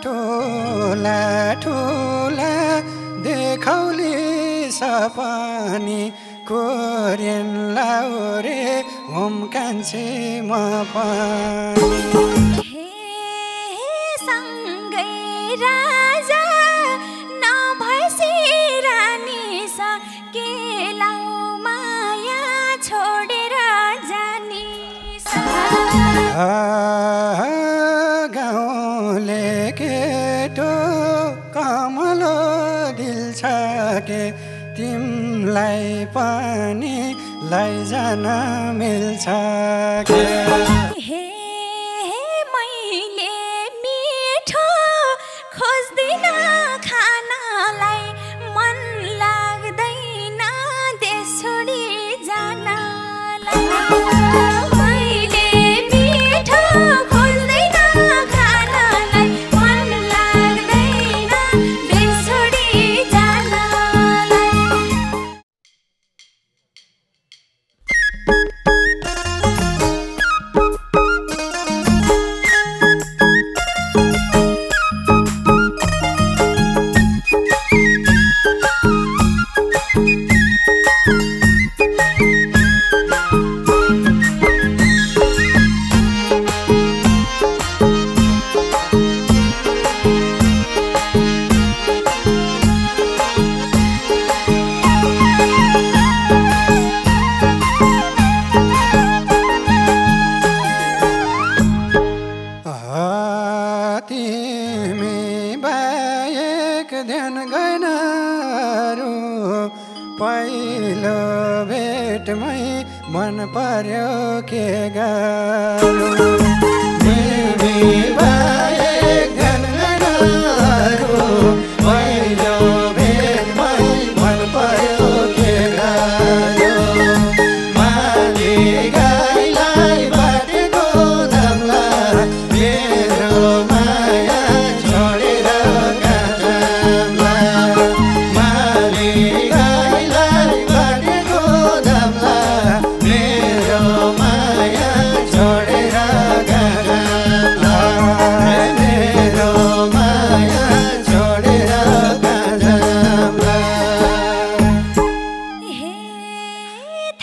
ठुला ठुला देखौली सपनी Korean Laure home कान्छे म पनि सँगै राजा नभएसी रानी के लाउ माया छोडेर जानी गाउँले केटो कमलो दिल छ के तिमलाई पनि लैजान मिल्छ के मैले मिठो खोज्दिन खानालाई मन लाग्दैन देश छोडी जानलाई मैले मिठो खोज्दिन खानालाई मन लाग्दैन देश छोडी जानलाई तिमी बाहेक ध्यान गएनहरू पहिलो भेटमै मन पर्यो के गर्नु तिमी बाहेक ध्यान गएनहरू पहिलो भेटमै मन पर्यो के गर्नु माली गाईलाई बाटेको दामला मेरो माया छोडेर गाजामला माली गाईलाई बाटेको दामला मेरो माया छोडेर गाजामला मेरो माया छोडेर गाजामला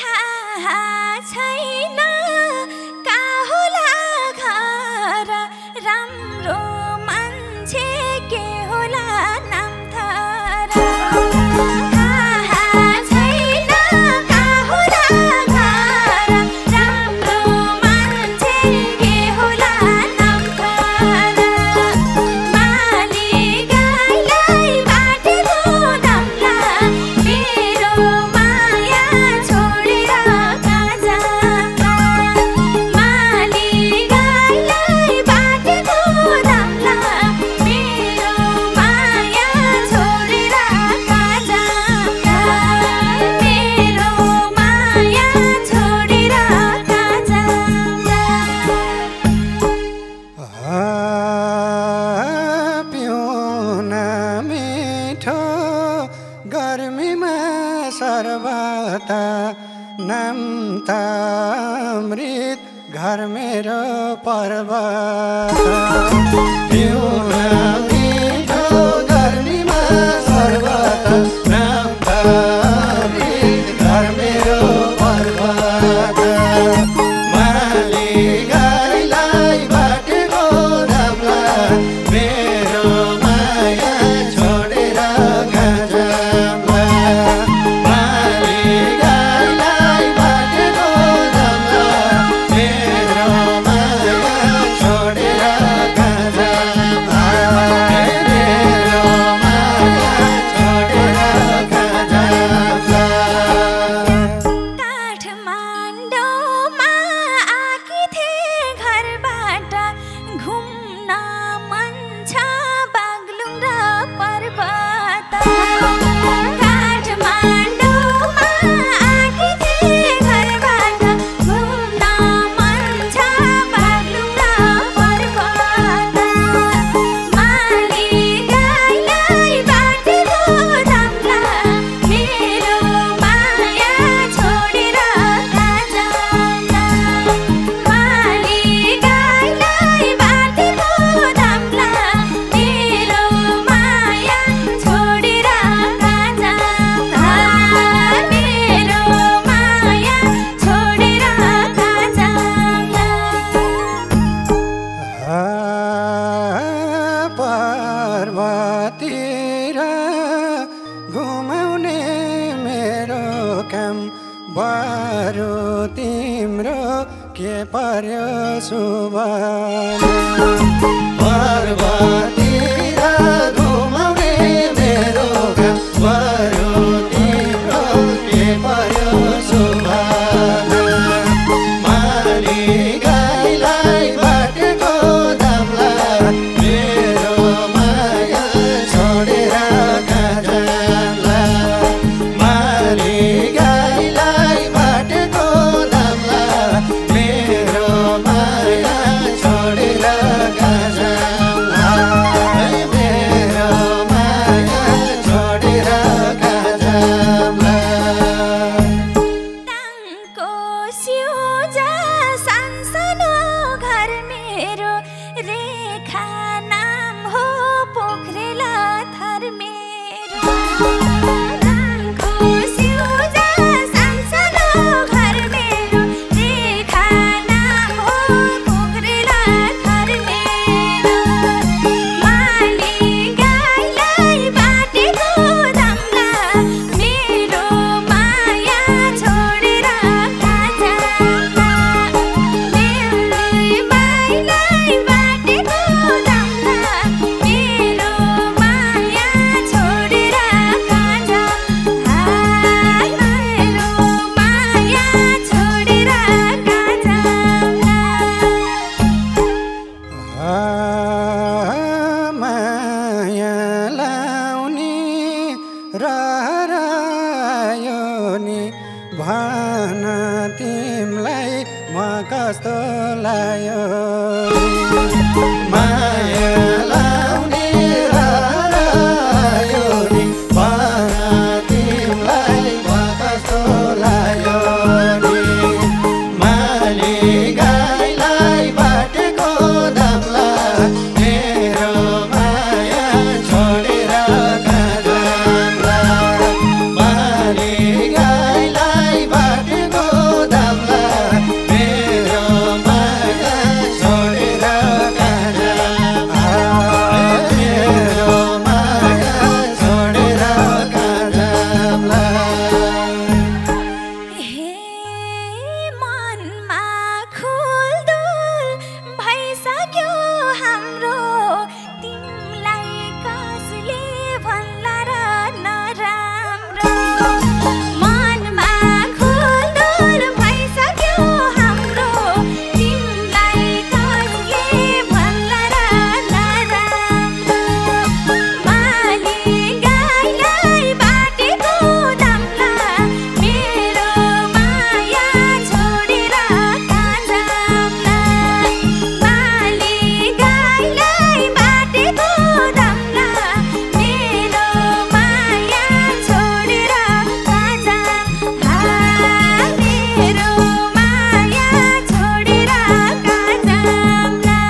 थाहा छैन का होला घर राम्रो मान्छे के होला नाम थाहा छैन का होला घर राम्रो मान्छे के होला नाम माली गाईलाई बाटेको दामला मेरो माया छोडेर गाजामला माली गाईलाई बाटेको दामला मेरो माया छोडेर गाजामला मेरो माया छोडेर गाजामला पिउन मिठो गर्मीमा सर्बत नाम त अमृत घर मेरो पर्वत पिउन मिठो गर्मीमा सर्बत नाम त अमृत घर मेरो पर्वत माली गाईलाई बाटेको दामला मेरो माया छोडेर गाजामला माली गाईलाई बाटेको दामला मेरो माया छोडेर गाजामला पर्यो सुबह पर्वतिर घुमाउने मेरो घाम पर्यो तिम्रो के पर्यो सुबह माली गाईलाई बाटेको दामला मेरो माया छोडेर कहाँ जाला माली गाईलाई बाटेको दामला मेरो माया छोडेर कहाँ जाला मेरो माया छोडेर कहाँ जाला टाङको सिउजा सानसानो घर मेरो रेखा नाम हो पोखरेला थर मेरो टाङको सिउजा सानसानो घर मेरो रेखा नाम हो पोखरेला थर मेरो माली गाईलाई बाटेको दामला मेरो माया छोडेर कहाँ जाला मेरो माइलाई बाटेको दामला मेरो माया छोडेर कहाँ जाला मेरो माया छोडेर कहाँ जाला माया लाउने रहरायो नि भन तिमलाई म कस्तो लायो माया लाउने रहरायो नि भन तिमलाई म कस्तो लायो नि माली गाईलाई बाटेको दामला मेरो माया छोडेर कहाँ जाला माली गाईलाई बाटेको दामला मेरो माया छोडेर कहाँ जाला मेरो माया छोडेर कहाँ जाला हे मनमा खुलदुल भइसक्यो हाम्रो तिमीलाई कसले भन्ला र नराम्रो मनमा खुलदुल भइसक्यो हाम्रो तिमीलाई कसले भन्ला र नराम्रो माली गाईलाई बाटेको दामला मेरो माया छोडेर कहाँ जाला माली गाईलाई बाटेको दामला मेरो माया छोडेर कहाँ जाला मेरो माया छोडेर कहाँ जाला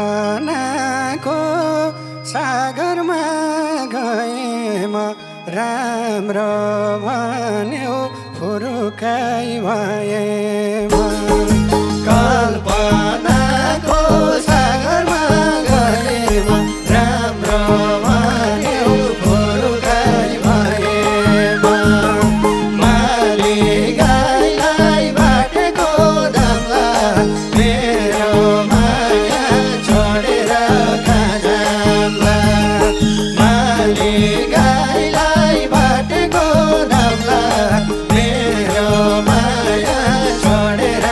कल्पनाको सागरमा गए म राम्रो भन्यो फुरुकाइ भए म कल्पनाको सागरमा गए म राम्रो भन्यो फुरुकाइ भए म माली गाईलाई बाटेको दामला मेरो माया छोडेर कहाँ जाला माली गाईलाई बाटेको दामला मेरो माया छोडेर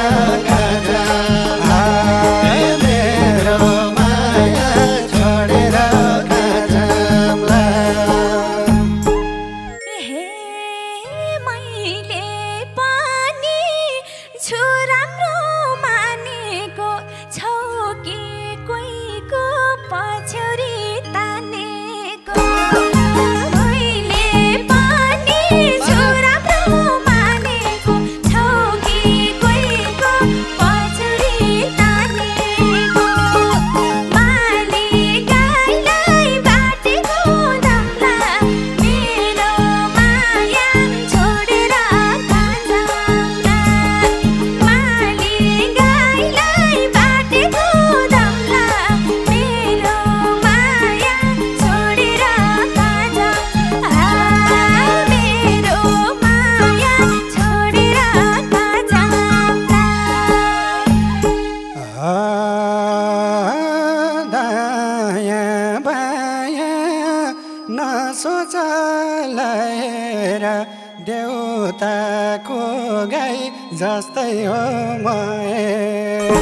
जस्तै हो माया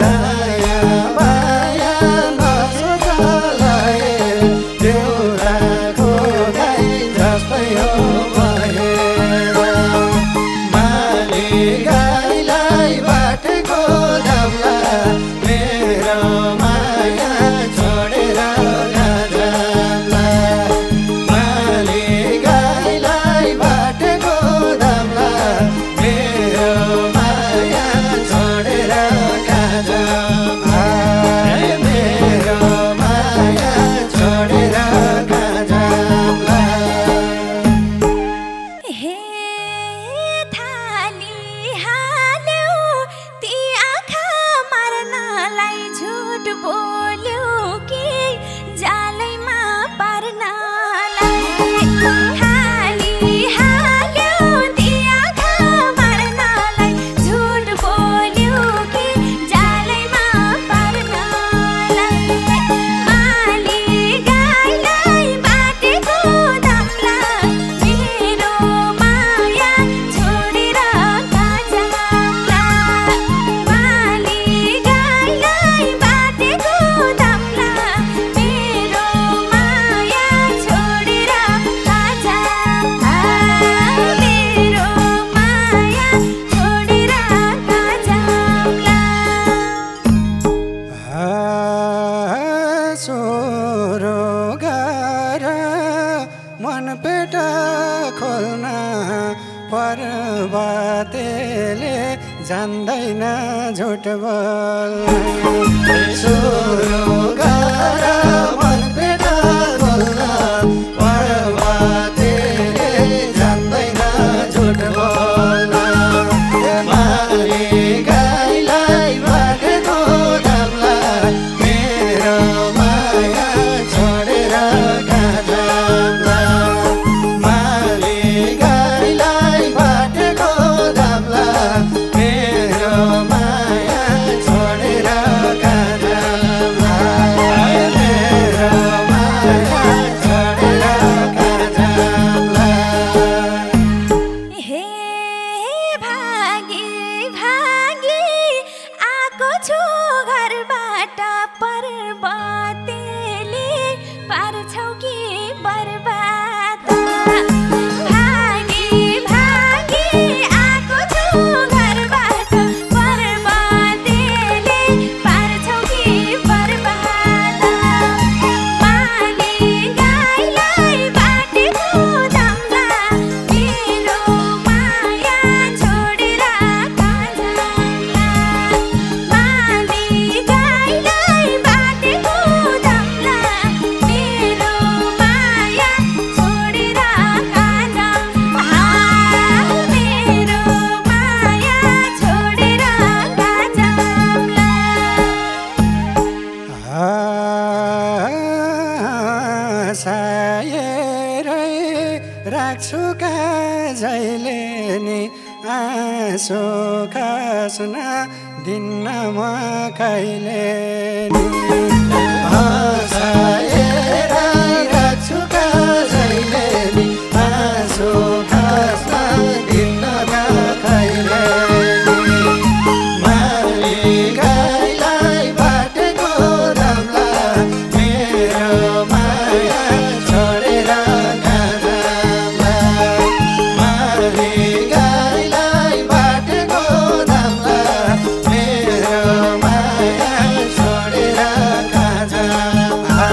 दया माया नसोचलाए देउराको गाई जस्तै हो माया माली गाईलाई बाटेको दामला मेरो माया छोडेर नजाम्ला माली गाईलाई बाटेको दामला मेरो माया छोडेर नजाम्ला मेरो माया छोडेर नजाम्ला हे थाली हाल्यो ती आँखा मार्नलाई झुट बोल्यो कि जालैमा पार्नलाई थाली हाल्यो ती आँखा मार्नलाई झुट बोल्यो कि जालैमा पार्नलाई माली गाईलाई बाटेको दामला मेरो माया छोडेर नजाम्ला माली गाईलाई बाटेको दामला मेरो माया छोडेर नजाम्ला मेरो माया छोडेर नजाम्ला सोरो गार मन पेट खोल्न पर्वतेले जान्दैन झुट बोल्न सोरो गार मन पेट खोल्न पर्वतेले जान्दैन झुट बोल्न माली गाईलाई बाटेको दामला मेरो माया छोडेर नजाम्ला माली गाईलाई बाटेको दामला मेरो माया छोडेर नजाम्ला मेरो माया छोडेर नजाम्ला हे भागी भागी आएको छु घरबाट पर्वतेले पार्छौ कि बर्बाद भागी भागी आएको छु घरबाट पर्वतेले पार्छौ कि बर्बाद माली गाईलाई बाटेको दामला मेरो माया छोडेर नजाम्ला माली गाईलाई बाटेको दामला मेरो माया छोडेर नजाम्ला मेरो माया छोडेर नजाम्ला सायरै राख्छु जहिले नि आँसु खस्न दिन्न म कहिले नि सायरै राख्छु जहिले नि आँसु खस्न दिन्न म कहिले नि माली गाईलाई बाटेको दामला मेरो माया छोडेर नजाम्ला माली गाईलाई बाटेको दामला मेरो माया छोडेर नजाम्ला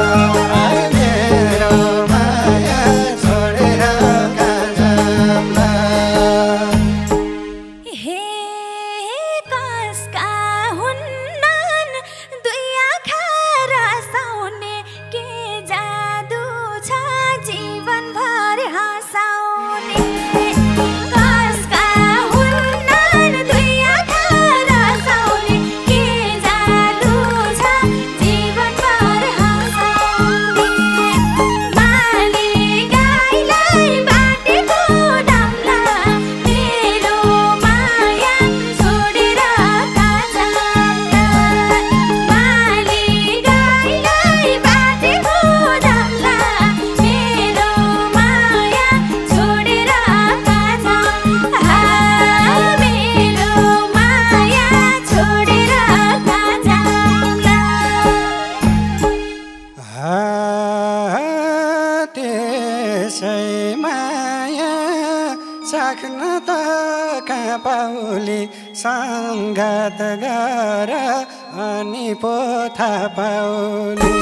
पाउली सङ्गत गर अनि पो थाहा पाउली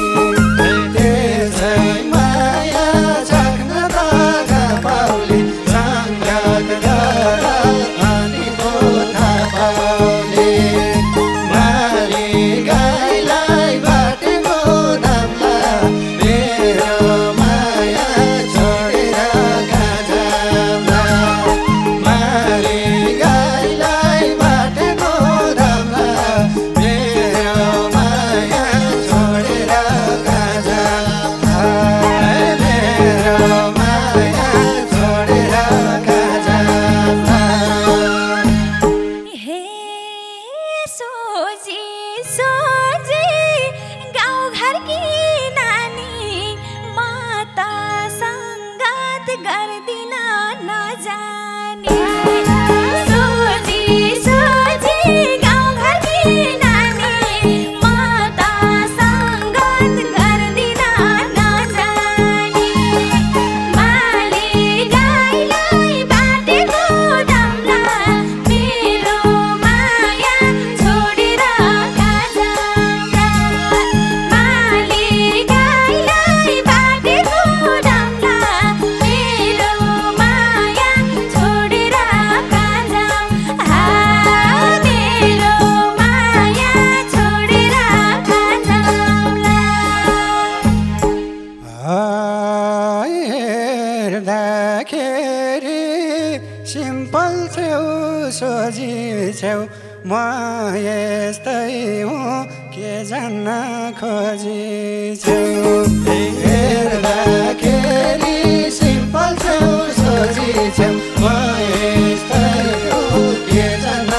त्यसै माया चाख्न दागा पाउली सङ्गत गर अनि पो थाहा पाउली माली गाईलाई बाटेको दामला मेरो माया छोडेर गाजामा माली गाईलाई बाटेको दामला मेरो माया छोडेर गाजामा मेरो माया छोडेर गाजामा हे सोझी सोझी गाउँघरकी नानी म त सङ्गत गर्दिन नजाने सोझी सोझी गाउँघरकी नानी म त सङ्गत गर्दिन नजाने माली गाईलाई बाटेको दामला मेरो माया छोडेर गाजामा माली गाईलाई बाटेको दामला मेरो माया छोडेर गाजामा मेरो माया छोडेर गाजामा हेर्दाखेरि सिम्पल छेउ सोझी छेउ म यस्तै हुँ के जान्न खोजी छेउ हेर्दाखेरि सिम्पल छेउ सोझी छेउ म यस्तै हुँ के जान्न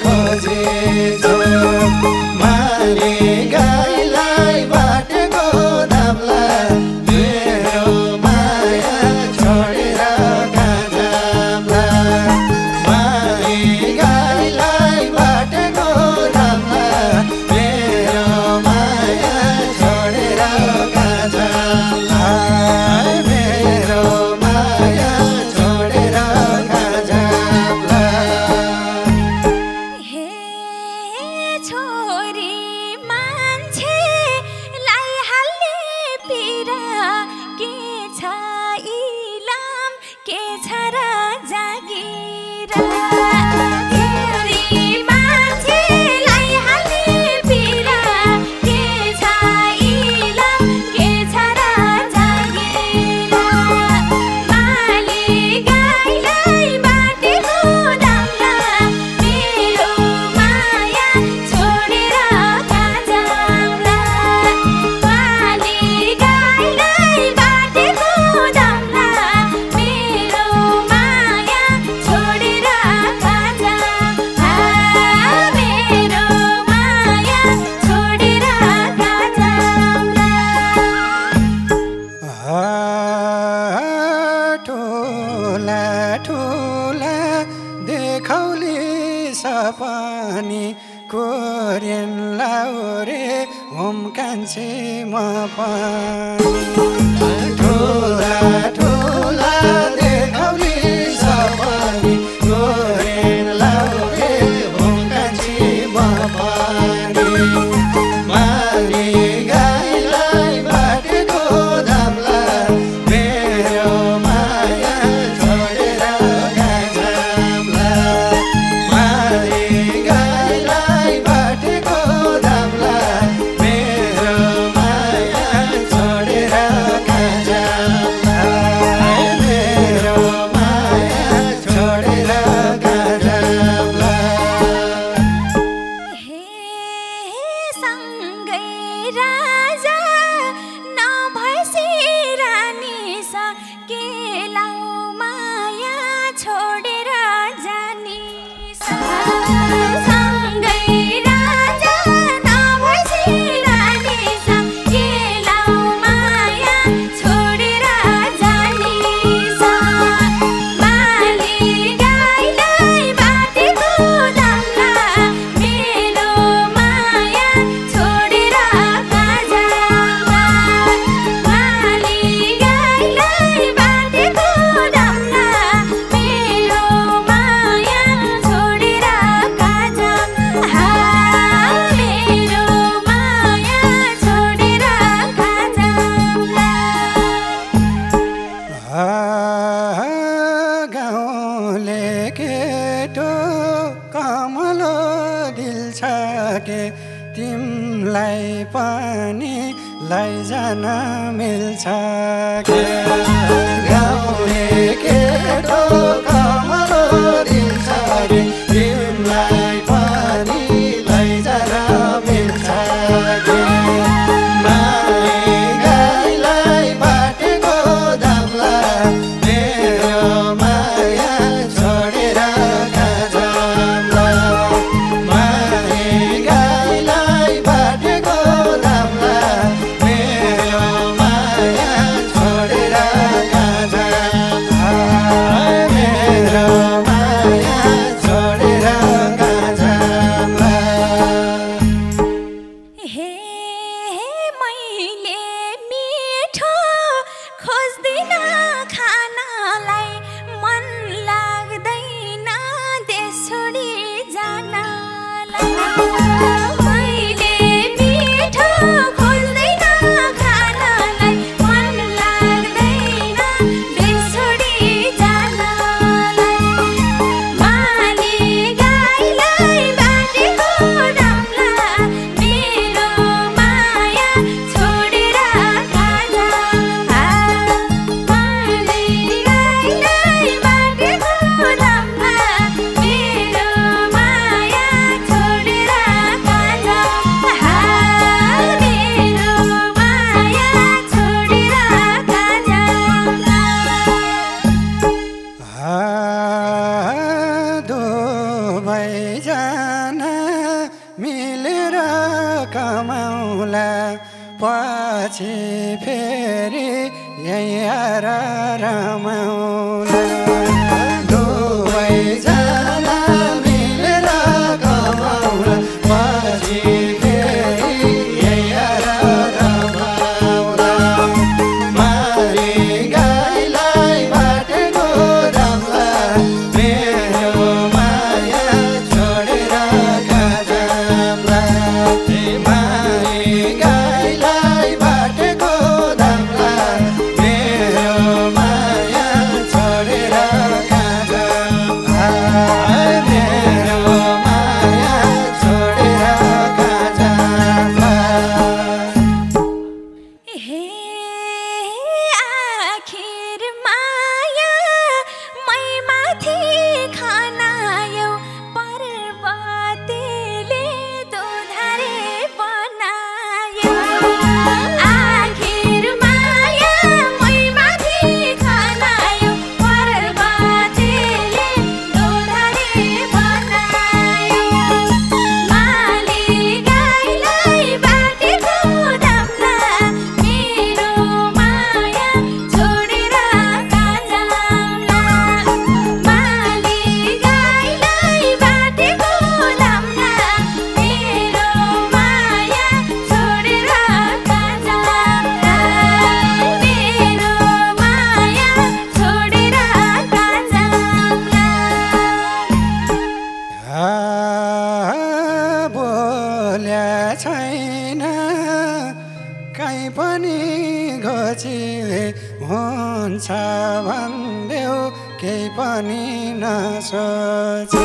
खोजी छेउ माली गाईलाई बाटेको दामला मेरो माया छोडेर गाजामा माली गाईलाई बाटेको दामला मेरो माया छोडेर गाजामा मेरो माया छोडेर गाजामा हे छोरी मान्छेलाई हाल्ने पिरा के छ इलाम के छ र जागिरा छोरी मान्छेलाई हाल्ने पिरा के छ इलाम के छ र जागिरा माली गाईलाई बाटेको दामला मेरो माया छोडेर गाजामा माली गाईलाई बाटेको दामला मेरो माया छोडेर गाजामा मेरो माया छोडेर गाजामा ठुला ठुला देखाउली सपनी कोरियन लाउरे होम कान्छे म पनि ठुला ठुला देखाउली सपनी कोरियन लाउरे होम कान्छे म पनि माली गाईलाई बाटेको दामला मेरो माया छोडेर गाजामा माली गाईलाई बाटेको दामला मेरो माया छोडेर गाजामा के तिमलाई पनि लैजान मिल्छ के गाउने केटो कमलो दिन्छ रे तिमलाई पनि लैजान मिल्छ के माई गाईलाई बाटेको दामला मेरो माया छोडेर कहाँ माई गाईलाई बाटेको दामला मेरो माया छोडेर कहाँ मेरो माया छोडेर कहाँ हे मैले मिठो खोज्दिन खानालाई मन लाग्दैन देश छोडी जानलाई मैले मिठो खोज्दिन खानालाई मन लाग्दैन देश छोडी जानलाई माली गाईलाई बाटेको दामला मेरो माया छोडेर खाजा माली गाईलाई बाटेको दामला मेरो माया छोडेर खाजा मेरो माया छोडेर खाजा दुवैजना मिलेर कमाउला पछि फेरि यही आएर रमाउला दुवैजना मिलेर कमाउला पछि फेरि यही आएर रमाउला मारी गाईलाई बाटेको दामला मेरो माया छोडेर कहाँ जाम्ला मारी गाईलाई बाटेको दामला मेरो माया छोडेर कहाँ जाम्ला मेरो माया छोडेर कहाँ जाम्ला हे आखिर माया मै माथि खनायो पर्वतेले दोधारे बनायो आखिर माया मै माथि खनायो पर्वतेले दोधारे बनायो माली गाईलाई बाटेको दामला मेरो माया छोडेर कहाँ जाम्ला माली गाईलाई बाटेको दामला मेरो माया छोडेर कहाँ जाम्ला मेरो माया छोडेर कहाँ जाम्ला बोल्या छैन कहीँ पनि घोचिले हुन्छ भन्देऊ केही पनि नसोचे